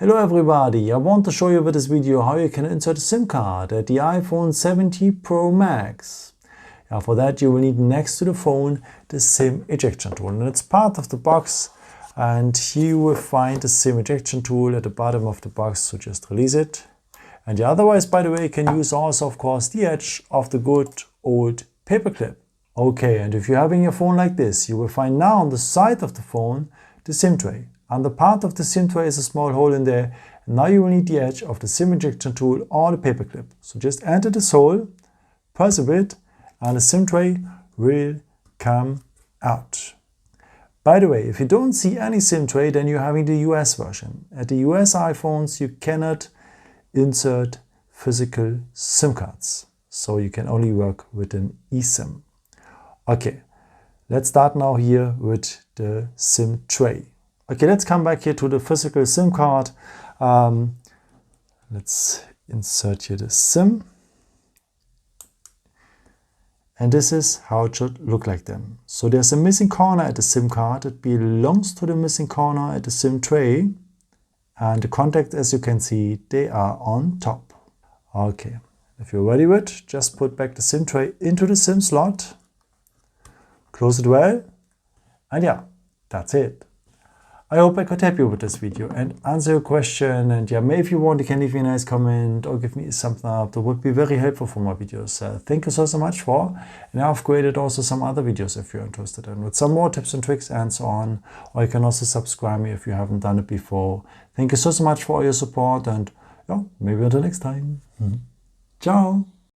Hello everybody, I want to show you with this video how you can insert a SIM card at the iPhone 17 Pro Max. For that you will need next to the phone the SIM ejection tool, and it's part of the box, and here you will find the SIM ejection tool at the bottom of the box, so just release it. And otherwise, by the way, you can use also of course the edge of the good old paper clip. Okay, and if you're having your phone like this, you will find now on the side of the phone the SIM tray. And the part of the SIM tray is a small hole in there. And now you will need the edge of the SIM ejection tool or the paper clip. So just enter this hole, press a bit, and the SIM tray will come out. By the way, if you don't see any SIM tray, then you're having the US version. At the US iPhones, you cannot insert physical SIM cards. So you can only work with an eSIM. Okay, let's start now here with the SIM tray. Okay, let's come back here to the physical SIM card. Let's insert here the SIM. And this is how it should look like then. So there's a missing corner at the SIM card. It belongs to the missing corner at the SIM tray. And the contacts, as you can see, they are on top. Okay, if you're ready with it, just put back the SIM tray into the SIM slot. Close it well. And yeah, that's it. I hope I could help you with this video and answer your question. And yeah, maybe if you want, you can leave me a nice comment or give me a thumbs up. That would be very helpful for my videos. Thank you so much for. And I've created also some other videos if you're interested in, with some more tips and tricks and so on. Or you can also subscribe me if you haven't done it before. Thank you so much for all your support, and yeah, maybe until next time. Ciao.